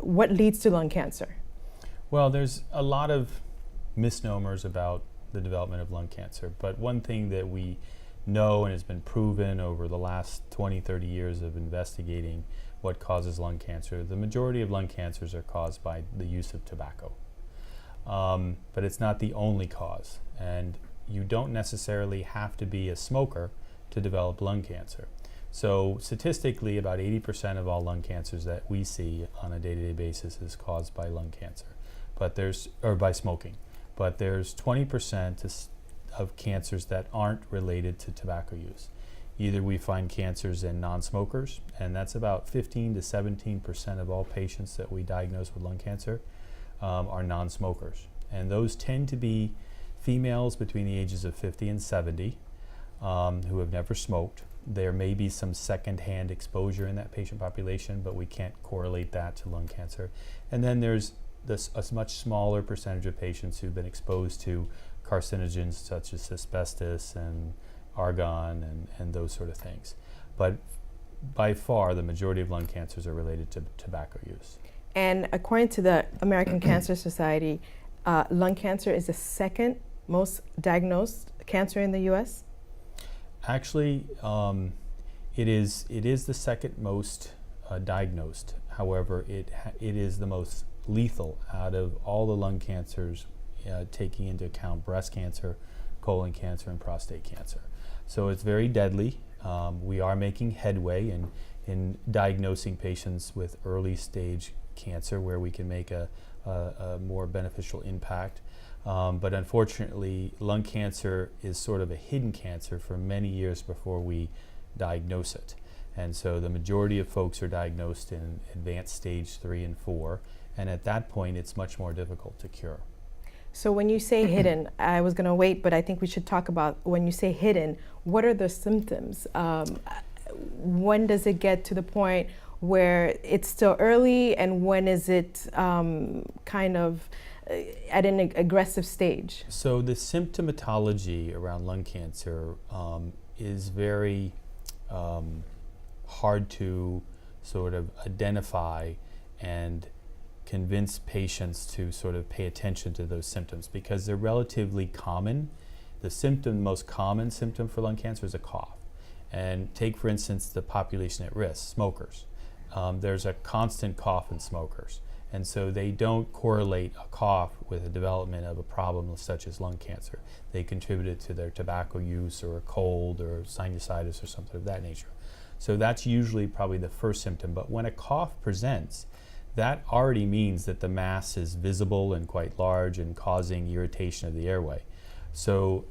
what leads to lung cancer? Well, there's a lot of misnomers about the development of lung cancer, but one thing that we know and has been proven over the last 20, 30 years of investigating what causes lung cancer, the majority of lung cancers are caused by the use of tobacco. But it's not the only cause, and you don't necessarily have to be a smoker to develop lung cancer. So statistically, about 80% of all lung cancers that we see on a day-to-day basis is caused by lung cancer, or by smoking. But there's 20% of cancers that aren't related to tobacco use. Either we find cancers in non-smokers, and that's about 15 to 17% of all patients that we diagnose with lung cancer are non-smokers. And those tend to be females between the ages of 50 and 70 who have never smoked. There may be some second-hand exposure in that patient population, but we can't correlate that to lung cancer. And then there's a much smaller percentage of patients who've been exposed to carcinogens such as asbestos and argon and those sort of things. But by far, the majority of lung cancers are related to tobacco use. And according to the American Cancer Society, lung cancer is the second most diagnosed cancer in the U.S.? Actually, it is the second most diagnosed. However, it is the most lethal out of all the lung cancers, taking into account breast cancer, colon cancer, and prostate cancer. So it's very deadly. We are making headway in diagnosing patients with early stage cancer where we can make a more beneficial impact. But unfortunately, lung cancer is sort of a hidden cancer for many years before we diagnose it. And so the majority of folks are diagnosed in advanced stage 3 and 4, and at that point it's much more difficult to cure. So when you say hidden, I was going to wait, but I think we should talk about when you say hidden, what are the symptoms? When does it get to the point where it's still early, and when is it kind of at an aggressive stage? So the symptomatology around lung cancer is very hard to sort of identify and convince patients to sort of pay attention to those symptoms because they're relatively common. The most common symptom for lung cancer is a cough. And take, for instance, the population at risk, smokers. There's a constant cough in smokers. And so they don't correlate a cough with the development of a problem such as lung cancer. They contribute it to their tobacco use or a cold or sinusitis or something of that nature. So that's usually probably the first symptom. But when a cough presents, that already means that the mass is visible and quite large and causing irritation of the airway. So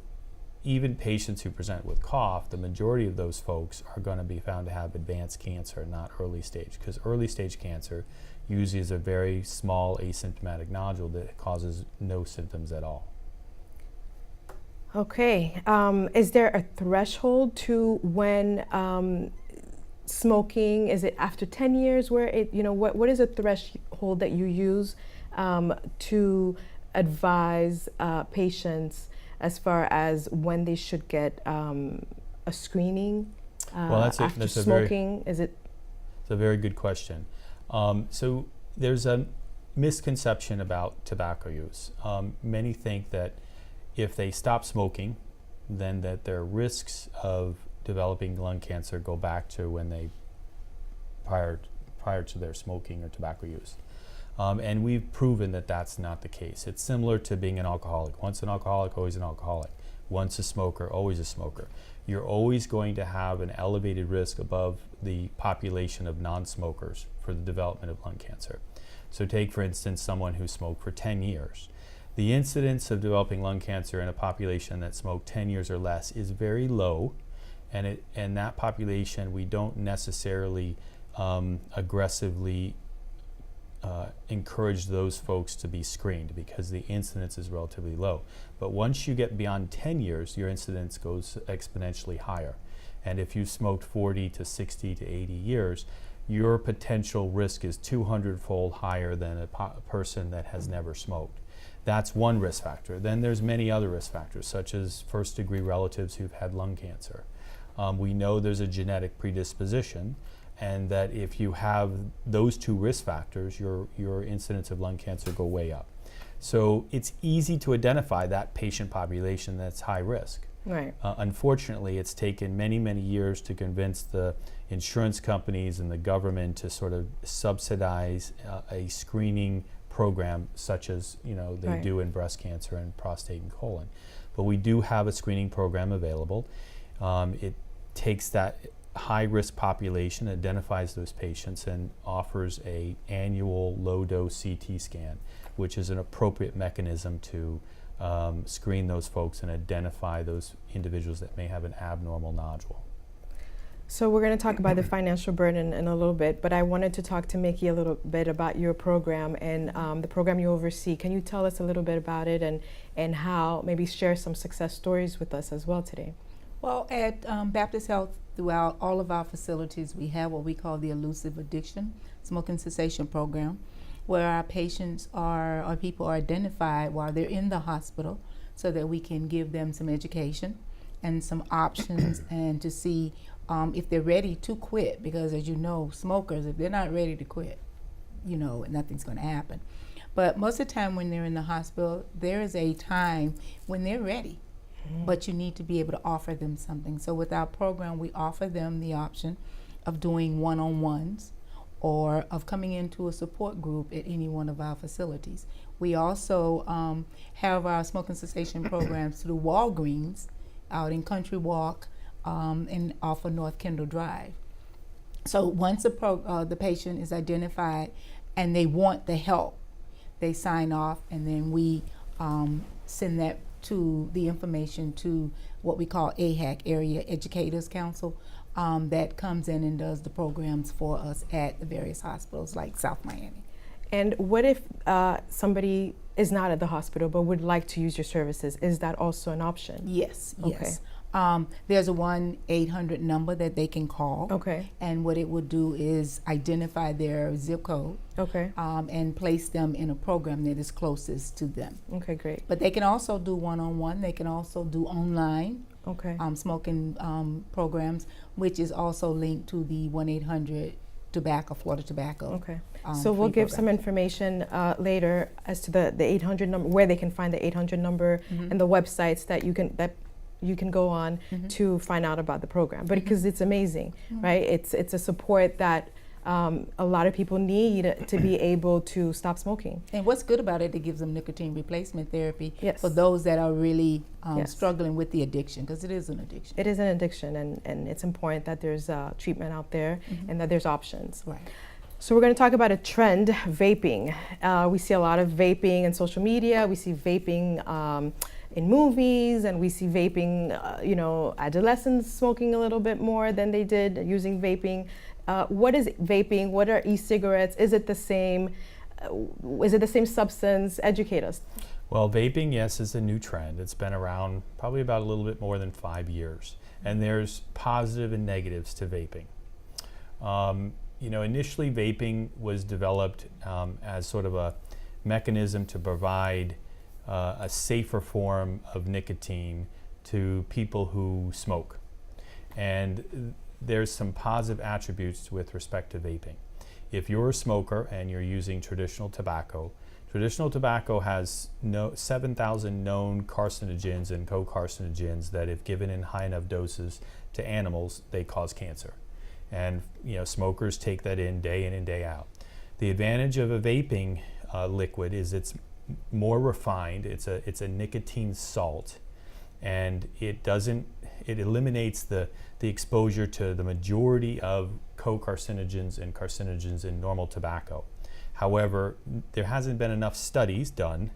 even patients who present with cough, the majority of those folks are going to be found to have advanced cancer, not early stage, because early stage cancer usually is a very small asymptomatic nodule that causes no symptoms at all. Okay, is there a threshold to when smoking, is it after 10 years where it, what is a threshold that you use to advise patients as far as when they should get a screening after smoking? It's a very good question. So there's a misconception about tobacco use. Many think that if they stop smoking, then that their risks of developing lung cancer go back to when they prior to their smoking or tobacco use. And we've proven that that's not the case. It's similar to being an alcoholic. Once an alcoholic, always an alcoholic. Once a smoker, always a smoker. You're always going to have an elevated risk above the population of non-smokers for the development of lung cancer. So take, for instance, someone who smoked for 10 years. The incidence of developing lung cancer in a population that smoked 10 years or less is very low, and that population we don't necessarily aggressively encourage those folks to be screened because the incidence is relatively low. But once you get beyond 10 years, your incidence goes exponentially higher. And if you smoked 40 to 60 to 80 years, your potential risk is 200-fold higher than a person that has never smoked. That's one risk factor. Then there's many other risk factors, such as first-degree relatives who've had lung cancer. We know there's a genetic predisposition, and that if you have those two risk factors, your incidence of lung cancer go way up. So it's easy to identify that patient population that's high risk. Right. Unfortunately, it's taken many, many years to convince the insurance companies and the government to sort of subsidize a screening program such as they Right. do in breast cancer and prostate and colon. But we do have a screening program available. It takes that high-risk population, identifies those patients, and offers a annual low-dose CT scan, which is an appropriate mechanism to screen those folks and identify those individuals that may have an abnormal nodule. So we're going to talk about the financial burden in a little bit, but I wanted to talk to Mikki a little bit about your program and the program you oversee. Can you tell us a little bit about it and how, maybe share some success stories with us as well today? Well, at Baptist Health, throughout all of our facilities, we have what we call the Elusive Addiction Smoking Cessation Program, where our patients or people are identified while they're in the hospital so that we can give them some education and some options and to see if they're ready to quit, because as you know, smokers, if they're not ready to quit, nothing's going to happen. But most of the time when they're in the hospital, there is a time when they're ready, but you need to be able to offer them something. So with our program, we offer them the option of doing one-on-ones or of coming into a support group at any one of our facilities. We also have our smoking cessation programs through Walgreens out in Country Walk, and off of North Kendall Drive. So once the patient is identified and they want the help, they sign off, and then we send that to the information to what we call AHAC, Area Educators Council, that comes in and does the programs for us at the various hospitals like South Miami. And what if somebody is not at the hospital but would like to use your services? Is that also an option? Yes, Okay. yes. There's a 1-800 number that they can call. Okay. And what it would do is identify their zip code. Okay. And place them in a program that is closest to them. Okay, great. But they can also do one-on-one. They can also do online Okay. smoking programs, which is also linked to the 1-800 tobacco, Florida Tobacco. Okay. So we'll give some information later as to the 800 number, where they can find the 800 number, and the websites that you can go on to find out about the program. But because it's amazing, right? It's a support that a lot of people need to be able to stop smoking. And what's good about it gives them nicotine replacement therapy Yes. for those that are really Yes. struggling with the addiction, because it is an addiction. It is an addiction, and it's important that there's treatment out there and that there's options. Right. So we're going to talk about a trend, vaping. We see a lot of vaping in social media. We see vaping in movies, and we see vaping, adolescents smoking a little bit more than they did using vaping. What is vaping? What are e-cigarettes? Is it the same? Is it the same substance? Educate us. Well, vaping, yes, is a new trend. It's been around probably about a little bit more than 5 years. And there's positive and negatives to vaping. Initially vaping was developed as sort of a mechanism to provide a safer form of nicotine to people who smoke. And there's some positive attributes with respect to vaping. If you're a smoker and you're using traditional tobacco has 7,000 known carcinogens and co-carcinogens that, if given in high enough doses to animals, they cause cancer. And smokers take that in and day out. The advantage of a vaping liquid is it's more refined. It's a nicotine salt, and it eliminates the exposure to the majority of co-carcinogens and carcinogens in normal tobacco. However, there hasn't been enough studies done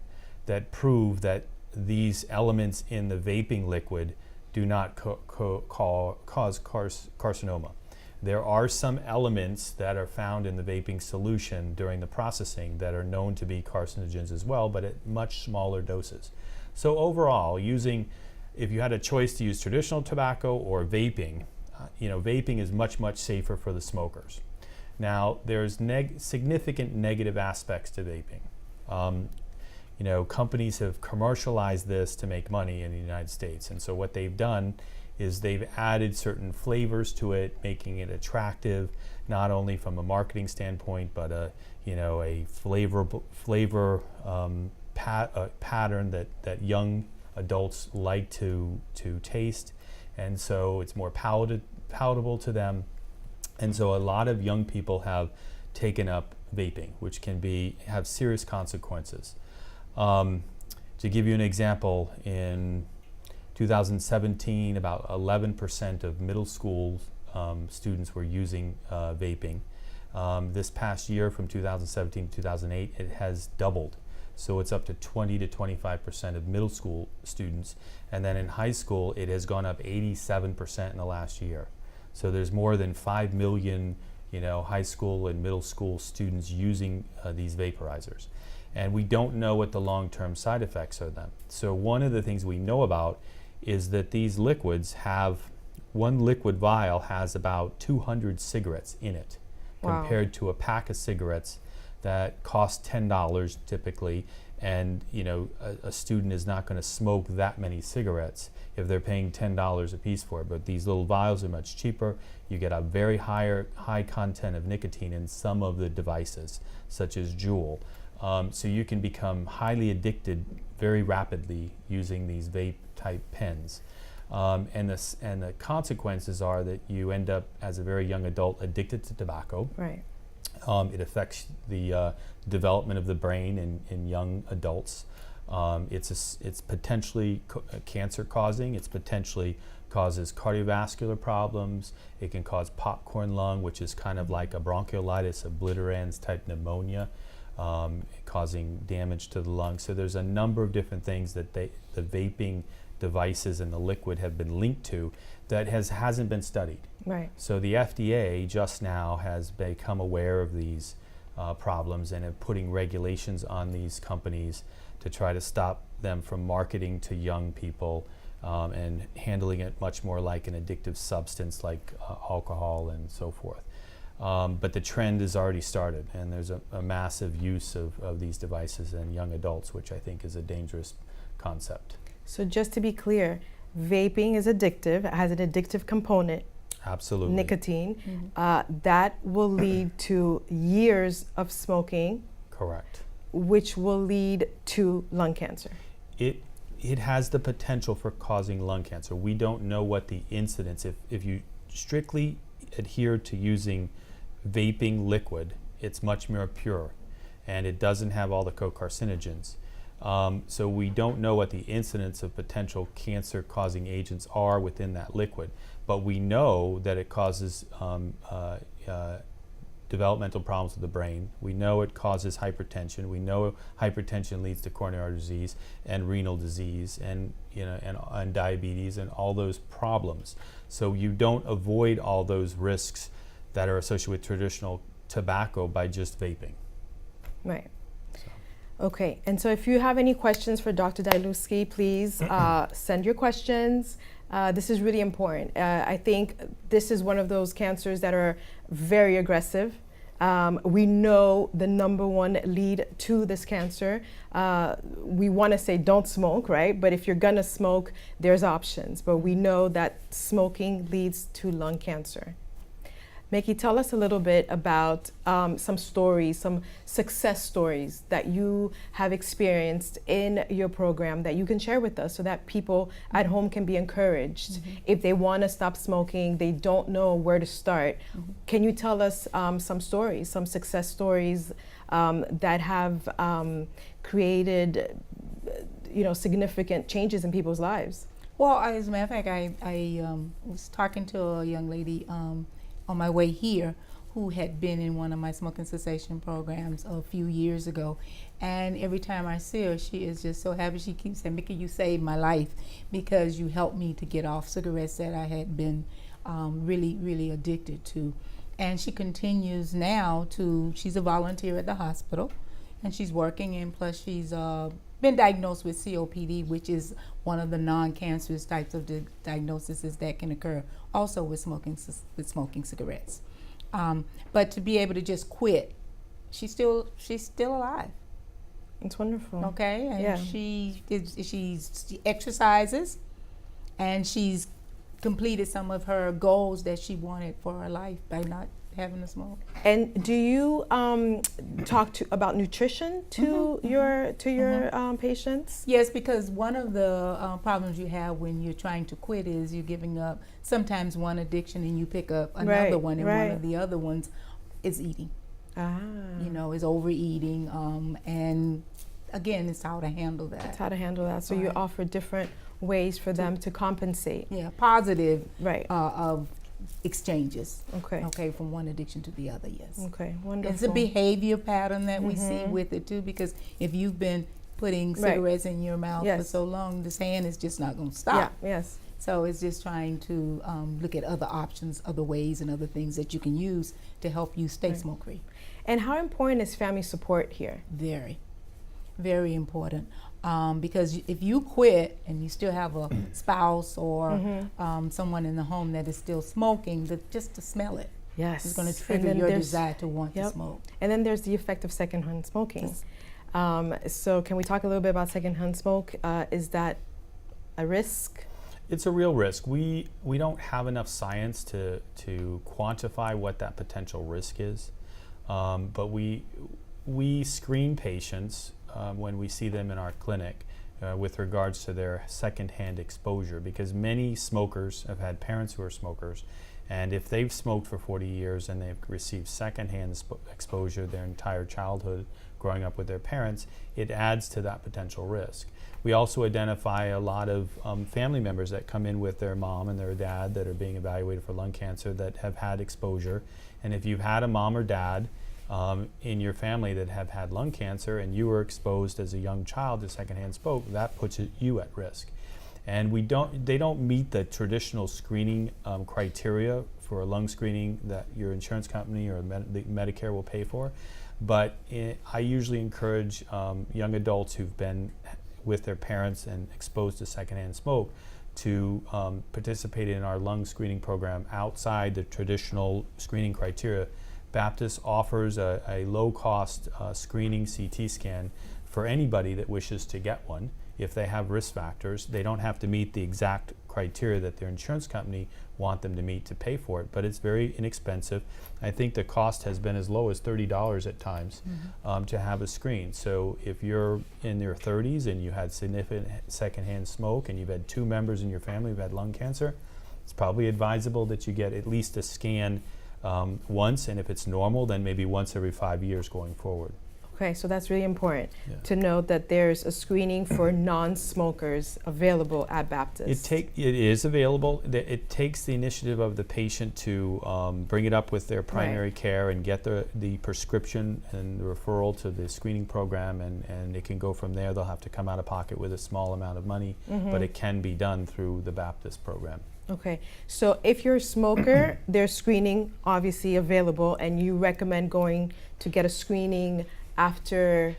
that prove that these elements in the vaping liquid do not cause carcinoma. There are some elements that are found in the vaping solution during the processing that are known to be carcinogens as well, but at much smaller doses. So overall, if you had a choice to use traditional tobacco or vaping, vaping is much, much safer for the smokers. Now, there's significant negative aspects to vaping. Companies have commercialized this to make money in the United States, and so what they've done is they've added certain flavors to it, making it attractive, not only from a marketing standpoint, but a flavor pattern that young adults like to taste, and so it's more palatable to them. And so a lot of young people have taken up vaping, which can have serious consequences. To give you an example, in 2017, about 11% of middle school students were using vaping. This past year, from 2017 to 2008, it has doubled. So it's up to 20 to 25% of middle school students. And then in high school, it has gone up 87% in the last year. So there's more than 5 million high school and middle school students using these vaporizers. And we don't know what the long-term side effects are then. So one of the things we know about is that these liquids one liquid vial has about 200 cigarettes in it. Wow. Compared to a pack of cigarettes that cost $10 typically, and a student is not going to smoke that many cigarettes if they're paying $10 a piece for it. But these little vials are much cheaper. You get a very high content of nicotine in some of the devices, such as Juul. So you can become highly addicted very rapidly using these vape-type pens. And the consequences are that you end up, as a very young adult, addicted to tobacco. Right. It affects the development of the brain in young adults. It's potentially cancer-causing. It potentially causes cardiovascular problems. It can cause popcorn lung, which is kind of like a bronchiolitis obliterans type pneumonia, causing damage to the lungs. So there's a number of different things that the vaping devices and the liquid have been linked to that hasn't been studied. Right. So the FDA just now has become aware of these problems and are putting regulations on these companies to try to stop them from marketing to young people and handling it much more like an addictive substance like alcohol and so forth. But the trend has already started, and there's a massive use of these devices in young adults, which I think is a dangerous concept. So just to be clear, vaping is addictive. It has an addictive component. Absolutely. Nicotine. Mm-hmm. That will lead to years of smoking. Correct. Which will lead to lung cancer. It has the potential for causing lung cancer. We don't know what the incidence, if you strictly adhere to using vaping liquid, it's much more pure, and it doesn't have all the co-carcinogens. So we don't know what the incidence of potential cancer-causing agents are within that liquid, but we know that it causes developmental problems with the brain. We know it causes hypertension. We know hypertension leads to coronary artery disease and renal disease and diabetes and all those problems. So you don't avoid all those risks that are associated with traditional tobacco by just vaping. Right. Okay, and so if you have any questions for Dr. Dylewski, please send your questions. This is really important. I think this is one of those cancers that are very aggressive. We know the number one lead to this cancer. We want to say don't smoke, right? But if you're going to smoke, there's options. But we know that smoking leads to lung cancer. Mikki, tell us a little bit about some stories, some success stories that you have experienced in your program that you can share with us so that people at home can be encouraged. Mm-hmm. If they want to stop smoking, they don't know where to start. Mm-hmm. Can you tell us some stories, some success stories that have created significant changes in people's lives? Well, as a matter of fact, I was talking to a young lady on my way here who had been in one of my smoking cessation programs a few years ago, and every time I see her, she is just so happy. She keeps saying, "Mikki, you saved my life because you helped me to get off cigarettes that I had been really, really addicted to." And she continues now she's a volunteer at the hospital, and she's working, and plus she's been diagnosed with COPD, which is one of the non-cancerous types of diagnoses that can occur also with smoking cigarettes. But to be able to just quit, she's still alive. It's wonderful. Okay, and yeah. she exercises, and she's completed some of her goals that she wanted for her life by not having to smoke. And do you talk about nutrition to your patients? Yes, because one of the problems you have when you're trying to quit is you're giving up sometimes one addiction and you pick up another one, and one of the other ones is eating. You know, is overeating, and again, it's how to handle that. It's how to handle that. So you offer different ways for them to compensate. Yeah, positive of exchanges. Okay, from one addiction to the other. Yes. Okay, wonderful. It's a behavior pattern that we see with it too, because if you've been putting cigarettes in your mouth for so long, this hand is just not going to stop. Yeah. Yes. So it's just trying to look at other options, other ways, and other things that you can use to help you stay smoke-free. And how important is family support here? Very, very important. Because if you quit and you still have a spouse or someone in the home that is still smoking, just to smell it is going to trigger your desire to want to smoke. And then there's the effect of secondhand smoking. So can we talk a little bit about secondhand smoke? Is that a risk? It's a real risk. We don't have enough science to quantify what that potential risk is, but we screen patients when we see them in our clinic with regards to their secondhand exposure, because many smokers have had parents who are smokers, and if they've smoked for 40 years and they've received secondhand exposure their entire childhood growing up with their parents, it adds to that potential risk. We also identify a lot of family members that come in with their mom and their dad that are being evaluated for lung cancer that have had exposure. And if you've had a mom or dad in your family that have had lung cancer and you were exposed as a young child to secondhand smoke, that puts you at risk. And they don't meet the traditional screening criteria for a lung screening that your insurance company or the Medicare will pay for. But I usually encourage young adults who've been with their parents and exposed to secondhand smoke to participate in our lung screening program outside the traditional screening criteria. Baptist offers a low-cost screening CT scan for anybody that wishes to get one. If they have risk factors, they don't have to meet the exact criteria that their insurance company want them to meet to pay for it, but it's very inexpensive. I think the cost has been as low as $30 at times to have a screen. So if you're in your 30s and you had significant secondhand smoke and you've had 2 members in your family who've had lung cancer, it's probably advisable that you get at least a scan once, and if it's normal, then maybe once every 5 years going forward. Okay, so that's really important to know that there's a screening for non-smokers available at Baptist. It is available. It takes the initiative of the patient to bring it up with their primary care and get the prescription and the referral to the screening program, and it can go from there. They'll have to come out of pocket with a small amount of money, but it can be done through the Baptist program. Okay, so if you're a smoker, there's screening obviously available, and you recommend going to get a screening after,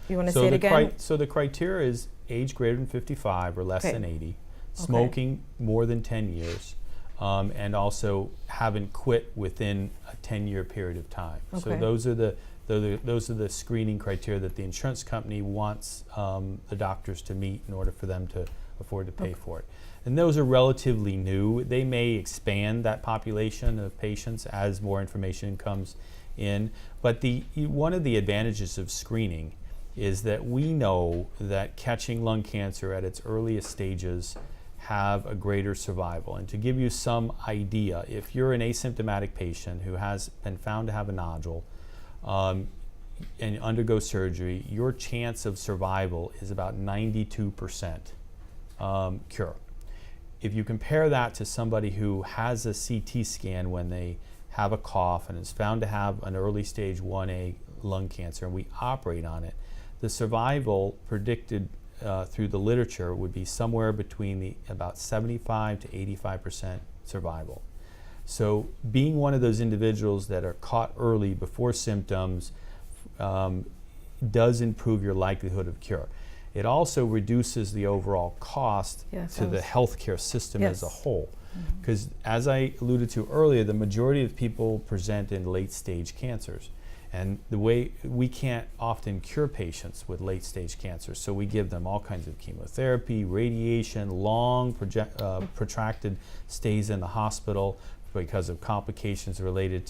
you want to say it again? So the criteria is age greater than 55 or less than 80, smoking more than 10 years, and also haven't quit within a 10-year period of time. So those are the screening criteria that the insurance company wants the doctors to meet in order for them to afford to pay for it. And those are relatively new. They may expand that population of patients as more information comes in. But one of the advantages of screening is that we know that catching lung cancer at its earliest stages have a greater survival. And to give you some idea, if you're an asymptomatic patient who has been found to have a nodule and undergo surgery, your chance of survival is about 92% cure. If you compare that to somebody who has a CT scan when they have a cough and is found to have an early stage 1A lung cancer and we operate on it, the survival predicted through the literature would be somewhere between about 75 to 85% survival. So being one of those individuals that are caught early before symptoms does improve your likelihood of cure. It also reduces the overall cost to the healthcare system as a whole. Because as I alluded to earlier, the majority of people present in late stage cancers. And the way we can't often cure patients with late stage cancer, so we give them all kinds of chemotherapy, radiation, long protracted stays in the hospital because of complications related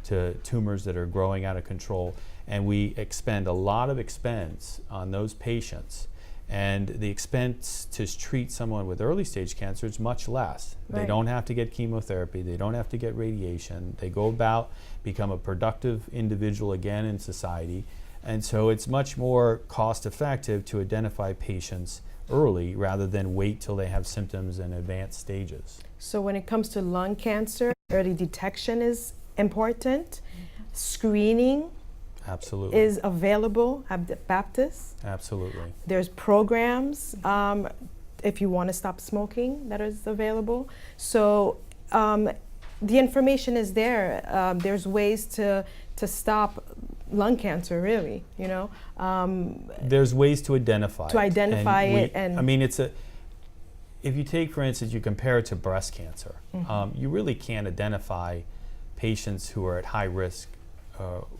to tumors that are growing out of control. And we expend a lot of expense on those patients. And the expense to treat someone with early stage cancer is much less. Right. They don't have to get chemotherapy, they don't have to get radiation, they go about, become a productive individual again in society. And so it's much more cost effective to identify patients early rather than wait till they have symptoms in advanced stages. So when it comes to lung cancer, early detection is important. Screening Absolutely. is available at the Baptist. Absolutely. There's programs if you want to stop smoking that is available. So the information is there. There's ways to stop lung cancer, really. You know. There's ways to identify. It, and I mean, if you take, for instance, you compare it to breast cancer, you really can't identify patients who are at high risk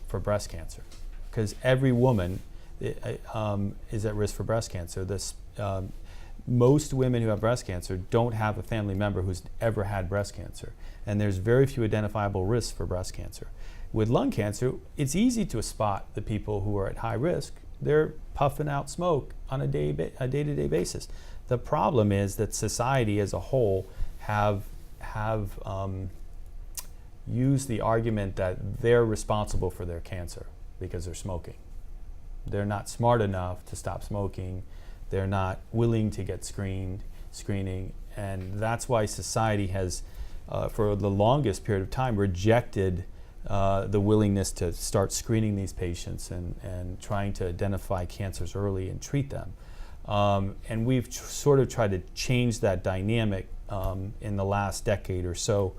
for breast cancer, because every woman is at risk for breast cancer. Most women who have breast cancer don't have a family member who's ever had breast cancer, and there's very few identifiable risks for breast cancer. With lung cancer, it's easy to spot the people who are at high risk. They're puffing out smoke on a day-to-day basis. The problem is that society as a whole have use the argument that they're responsible for their cancer because they're smoking. They're not smart enough to stop smoking. They're not willing to get screening, and that's why society has, for the longest period of time, rejected the willingness to start screening these patients and trying to identify cancers early and treat them. And we've sort of tried to change that dynamic in the last decade or so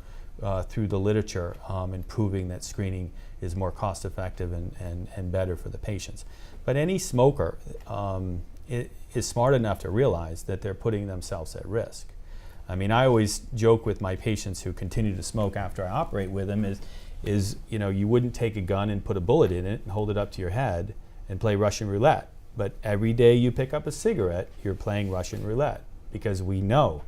through the literature, and proving that screening is more cost effective and better for the patients. But any smoker is smart enough to realize that they're putting themselves at risk. I mean, I always joke with my patients who continue to smoke after I operate with them is you know, you wouldn't take a gun and put a bullet in it and hold it up to your head and play Russian roulette. But every day you pick up a cigarette, you're playing Russian roulette, because we know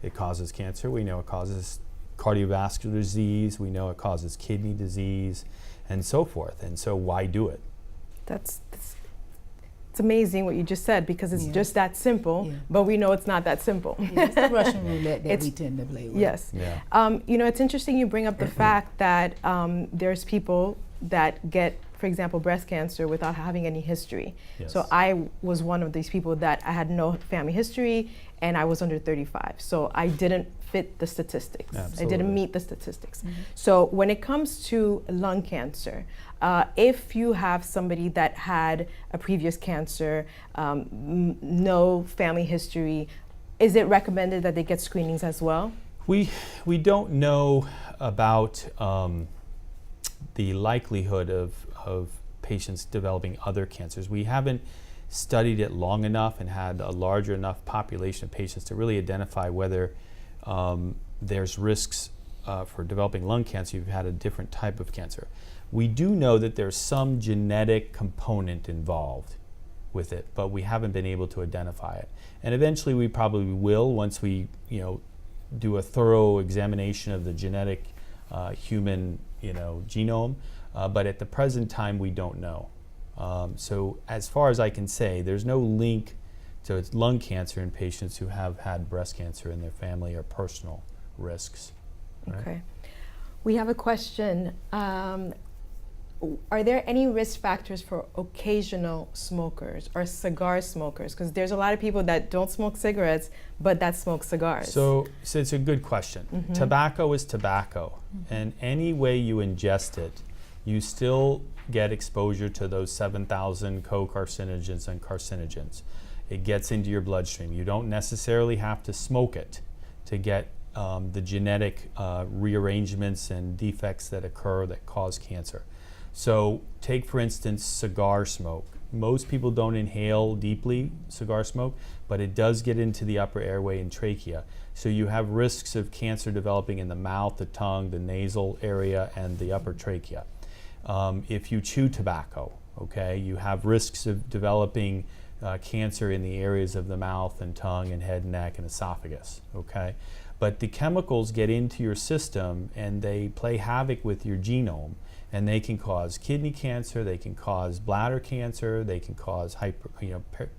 it causes cancer, we know it causes cardiovascular disease, we know it causes kidney disease, and so forth. And so why do it? It's amazing what you just said, because it's just that simple, but we know it's not that simple. Yeah, it's the Russian roulette that we tend to play with. Yes. Yeah. You know, it's interesting you bring up the fact that there's people that get, for example, breast cancer without having any history. Yes. So I was one of these people that I had no family history, and I was under 35. So I didn't fit the statistics. Absolutely. I didn't meet the statistics. So when it comes to lung cancer, if you have somebody that had a previous cancer, no family history, is it recommended that they get screenings as well? We don't know about the likelihood of patients developing other cancers. We haven't studied it long enough and had a larger enough population of patients to really identify whether there's risks for developing lung cancer if you've had a different type of cancer. We do know that there's some genetic component involved with it, but we haven't been able to identify it. And eventually we probably will, once we do a thorough examination of the genetic human genome, but at the present time we don't know. So as far as I can say, there's no link to lung cancer in patients who have had breast cancer in their family or personal risks. Right? Okay. We have a question. Are there any risk factors for occasional smokers or cigar smokers? Because there's a lot of people that don't smoke cigarettes, but that smoke cigars. So it's a good question. Tobacco is tobacco, and any way you ingest it, you still get exposure to those 7,000 co-carcinogens and carcinogens. It gets into your bloodstream. You don't necessarily have to smoke it to get the genetic rearrangements and defects that occur that cause cancer. So take, for instance, cigar smoke. Most people don't inhale deeply cigar smoke, but it does get into the upper airway and trachea. So you have risks of cancer developing in the mouth, the tongue, the nasal area, and the upper trachea. If you chew tobacco, okay, you have risks of developing cancer in the areas of the mouth and tongue and head, neck, and esophagus, okay? But the chemicals get into your system and they play havoc with your genome, and they can cause kidney cancer, they can cause bladder cancer, they can cause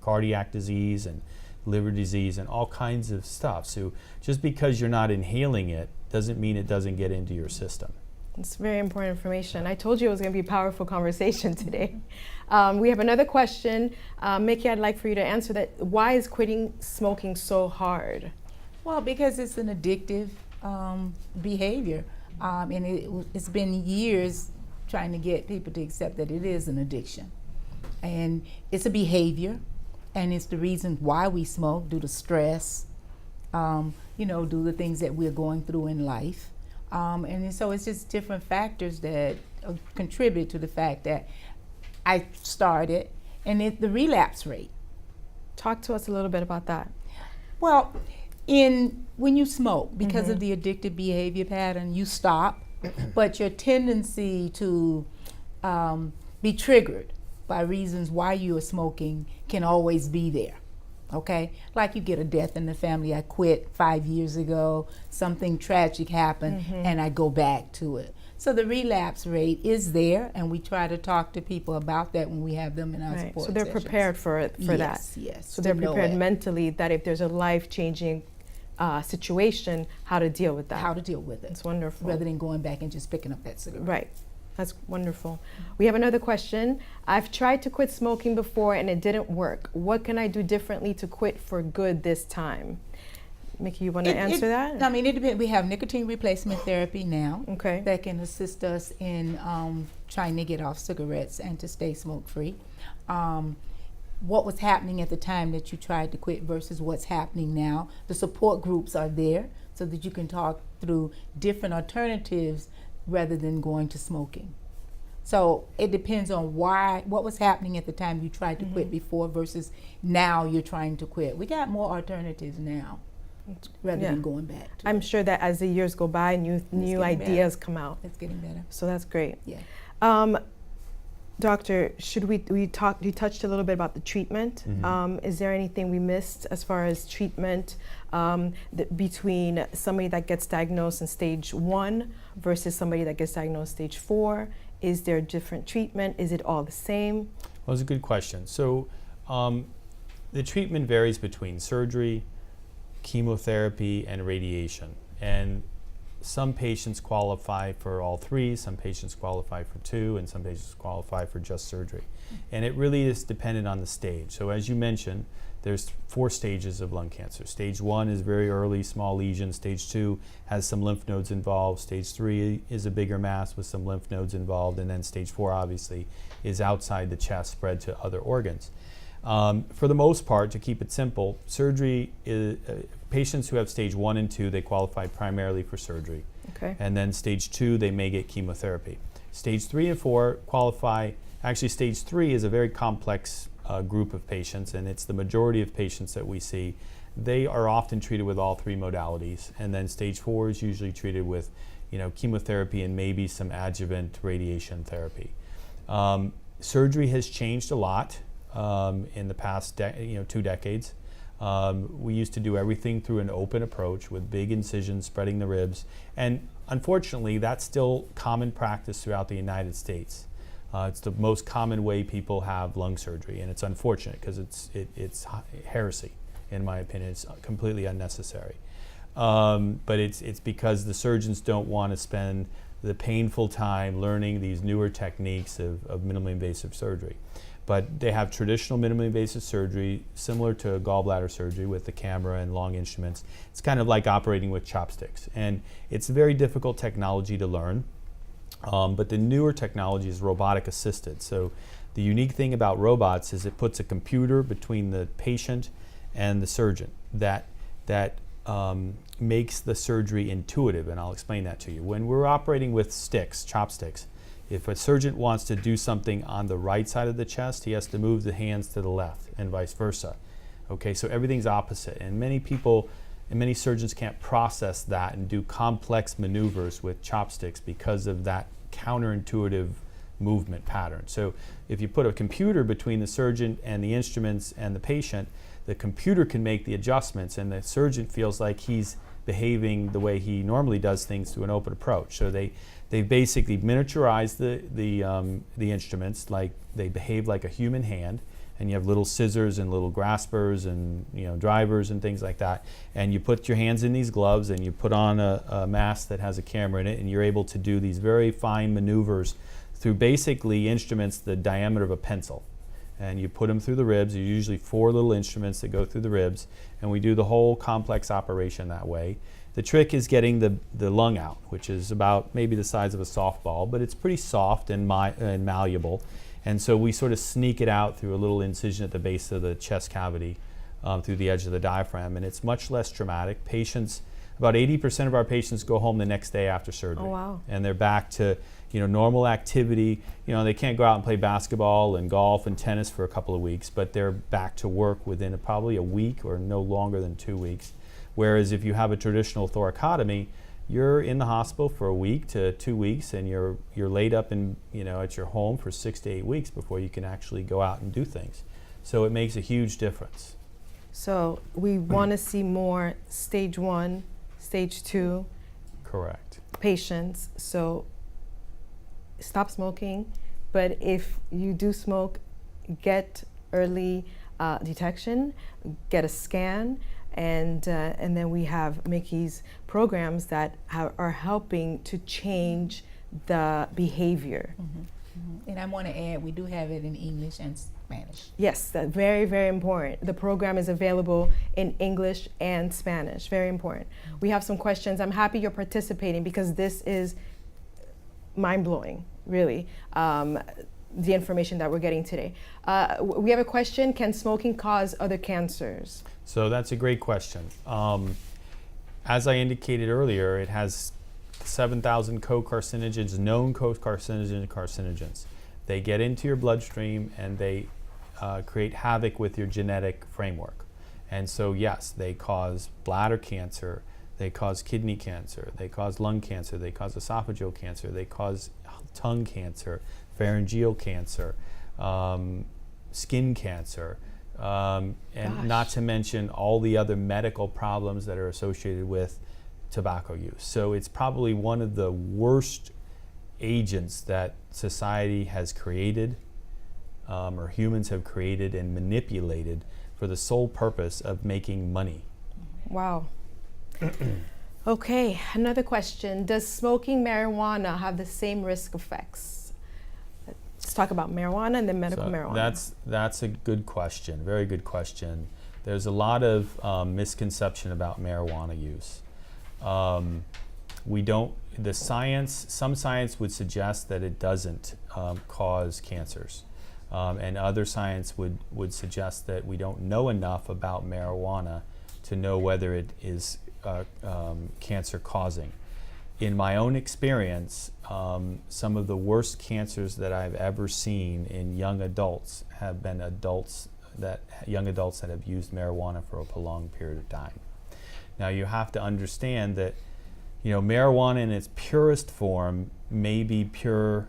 cardiac disease and liver disease and all kinds of stuff. So just because you're not inhaling it doesn't mean it doesn't get into your system. It's very important information. I told you it was going to be a powerful conversation today. We have another question. Mikki, I'd like for you to answer that. Why is quitting smoking so hard? Well, because it's an addictive behavior. And it's been years trying to get people to accept that it is an addiction. And it's a behavior, and it's the reason why we smoke, due to stress, due to the things that we're going through in life. And so it's just different factors that contribute to the fact that I started, and the relapse rate. Talk to us a little bit about that. Well, when you smoke, because of the addictive behavior pattern, you stop, but your tendency to be triggered by reasons why you are smoking can always be there. Okay, like you get a death in the family. I quit 5 years ago, something tragic happened, and I go back to it. So the relapse rate is there, and we try to talk to people about that when we have them in our support So they're sessions. prepared for that. Yes. So they're prepared mentally that if there's a life-changing situation, how to deal with that. How to deal with it. It's wonderful. Rather than going back and just picking up that cigarette. Right. That's wonderful. We have another question. I've tried to quit smoking before and it didn't work. What can I do differently to quit for good this time? Mikki, you want to answer that? I mean, it depends. We have nicotine replacement therapy now that can assist us in trying to get off cigarettes and to stay smoke-free. What was happening at the time that you tried to quit versus what's happening now. The support groups are there so that you can talk through different alternatives rather than going to smoking. So it depends on what was happening at the time you tried to quit before versus now you're trying to quit. We got more alternatives now rather than going back to I'm sure that as the years go by, new ideas come out. It's getting better. So that's great. Yeah. Doctor, we touched a little bit about the treatment. Is there anything we missed as far as treatment between somebody that gets diagnosed in stage 1 versus somebody that gets diagnosed stage 4? Is there different treatment? Is it all the same? Well, that's a good question. So the treatment varies between surgery, chemotherapy, and radiation. And some patients qualify for all 3, some patients qualify for 2, and some patients qualify for just surgery. And it really is dependent on the stage. So as you mentioned, there's 4 stages of lung cancer. Stage 1 is very early, small lesion. Stage 2 has some lymph nodes involved. Stage 3 is a bigger mass with some lymph nodes involved. And then stage 4 obviously is outside the chest, spread to other organs. For the most part, to keep it simple, surgery is, patients who have stage 1 and 2, they qualify primarily for surgery. Okay. And then stage 2, they may get chemotherapy. Stage 3 and 4 qualify, actually stage 3 is a very complex group of patients, and it's the majority of patients that we see. They are often treated with all 3 modalities, and then stage 4 is usually treated with chemotherapy and maybe some adjuvant radiation therapy. Surgery has changed a lot in the past 2 decades. We used to do everything through an open approach with big incisions spreading the ribs, and unfortunately that's still common practice throughout the United States. It's the most common way people have lung surgery, and it's unfortunate because it's heresy, in my opinion. It's completely unnecessary. But it's because the surgeons don't want to spend the painful time learning these newer techniques of minimally invasive surgery. But they have traditional minimally invasive surgery, similar to gallbladder surgery with the camera and long instruments. It's kind of like operating with chopsticks. And it's a very difficult technology to learn. But the newer technology is robotic assisted. So the unique thing about robots is it puts a computer between the patient and the surgeon that makes the surgery intuitive, and I'll explain that to you. When we're operating with sticks, chopsticks, if a surgeon wants to do something on the right side of the chest, he has to move the hands to the left and vice versa. Okay, so everything's opposite, and many people and many surgeons can't process that and do complex maneuvers with chopsticks because of that counterintuitive movement pattern. So if you put a computer between the surgeon and the instruments and the patient, the computer can make the adjustments, and the surgeon feels like he's behaving the way he normally does things through an open approach. So they basically miniaturized the instruments, like they behave like a human hand, and you have little scissors and little graspers and drivers and things like that. And you put your hands in these gloves, and you put on a mask that has a camera in it, and you're able to do these very fine maneuvers through basically instruments the diameter of a pencil. And you put them through the ribs. There's usually 4 little instruments that go through the ribs, and we do the whole complex operation that way. The trick is getting the lung out, which is about maybe the size of a softball, but it's pretty soft and malleable. And so we sort of sneak it out through a little incision at the base of the chest cavity, through the edge of the diaphragm, and it's much less traumatic. Patients, about 80% of our patients go home the next day after surgery. Oh, wow. And they're back to normal activity. They can't go out and play basketball and golf and tennis for a couple of weeks, but they're back to work within probably a week or no longer than 2 weeks. Whereas if you have a traditional thoracotomy, you're in the hospital for a week to 2 weeks, and you're laid up in at your home for 6 to 8 weeks before you can actually go out and do things. So it makes a huge difference. So we want to see more stage 1, stage 2 Correct. patients. So stop smoking, but if you do smoke, get early detection, get a scan, and then we have Mikki's programs that are helping to change the behavior. And I want to add, we do have it in English and Spanish. Yes, that's very, very important. The program is available in English and Spanish. Very important. We have some questions. I'm happy you're participating because this is mind-blowing, really, the information that we're getting today. We have a question: can smoking cause other cancers? So that's a great question. As I indicated earlier, it has 7,000 co-carcinogens, known carcinogens. They get into your bloodstream, and they create havoc with your genetic framework. And so yes, they cause bladder cancer, they cause kidney cancer, they cause lung cancer, they cause esophageal cancer, they cause tongue cancer, pharyngeal cancer, skin cancer, and not to mention all the other medical problems that are associated with tobacco use. So it's probably one of the worst agents that society has created, or humans have created and manipulated for the sole purpose of making money. Wow. Okay, another question. Does smoking marijuana have the same risk effects? Let's talk about marijuana and then medical marijuana. That's a good question, very good question. There's a lot of misconception about marijuana use. Some science would suggest that it doesn't cause cancers. And other science would suggest that we don't know enough about marijuana to know whether it is cancer causing. In my own experience, some of the worst cancers that I've ever seen in young adults have been young adults that have used marijuana for a prolonged period of time. Now you have to understand that marijuana in its purest form may be pure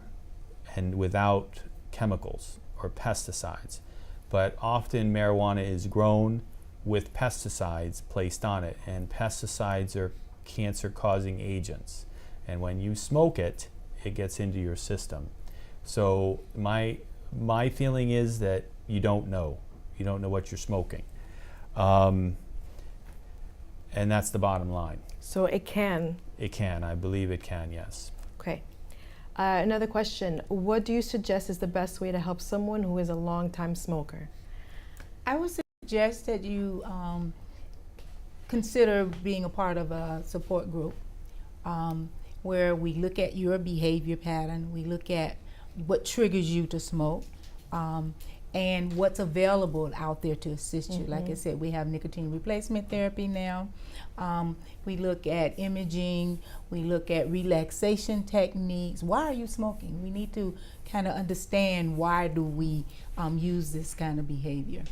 and without chemicals or pesticides, but often marijuana is grown with pesticides placed on it, and pesticides are cancer-causing agents. And when you smoke it, it gets into your system. So my feeling is that you don't know what you're smoking, and that's the bottom line. So it can. It can. I believe it can. Yes. Okay. Another question: what do you suggest is the best way to help someone who is a long-time smoker? I would suggest that you consider being a part of a support group where we look at your behavior pattern, we look at what triggers you to smoke, and what's available out there to assist you. Like I said, we have nicotine replacement therapy now. We look at imaging, we look at relaxation techniques. Why are you smoking? We need to kind of understand why do we use this kind of behavior.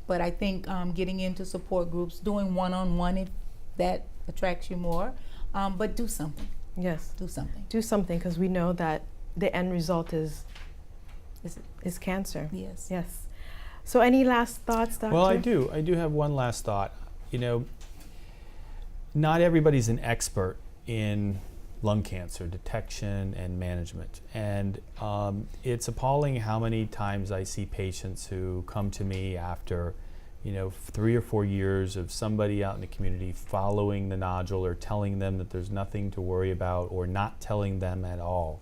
But I think getting into support groups, doing one-on-one if that attracts you more, but do something. Yes. Do something. Do something, because we know that the end result Is is cancer. Yes. Yes. So any last thoughts, Doctor? Well, I do have one last thought. You know, not everybody's an expert in lung cancer detection and management, and it's appalling how many times I see patients who come to me after, you know, 3 or 4 years of somebody out in the community following the nodule or telling them that there's nothing to worry about, or not telling them at all.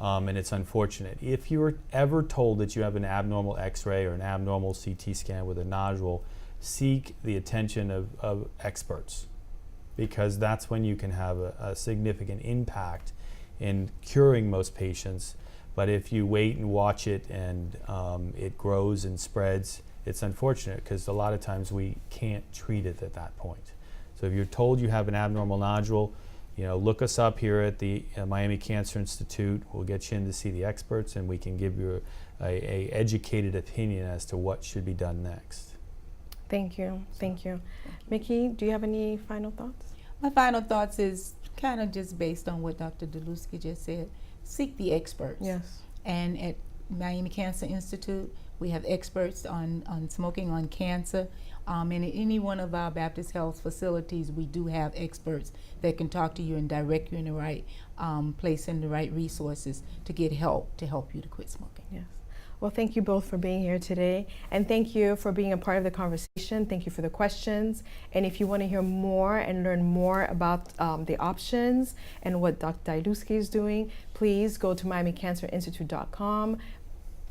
And it's unfortunate. If you were ever told that you have an abnormal X-ray or an abnormal CT scan with a nodule, seek the attention of experts, because that's when you can have a significant impact in curing most patients. But if you wait and watch it and it grows and spreads, it's unfortunate, because a lot of times we can't treat it at that point. So if you're told you have an abnormal nodule, you know, look us up here at the Miami Cancer Institute. We'll get you in to see the experts, and we can give you a educated opinion as to what should be done next. Thank you. Thank you. Mikki, do you have any final thoughts? My final thoughts is kind of just based on what Dr. Dylewski just said. Seek the experts. Yes. And at Miami Cancer Institute, we have experts on smoking, on cancer. And in any one of our Baptist Health facilities, we do have experts that can talk to you and direct you in the right place and the right resources to get help to help you to quit smoking. Yes. Well, thank you both for being here today, and thank you for being a part of the conversation. Thank you for the questions. And if you want to hear more and learn more about the options and what Dr. Dylewski is doing, please go to MiamiCancerInstitute.com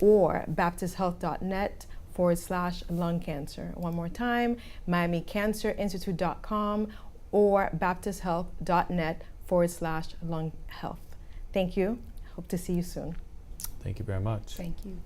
or BaptistHealth.net/lung cancer. One more time, MiamiCancerInstitute.com or BaptistHealth.net/lung health. Thank you. Hope to see you soon. Thank you very much. Thank you.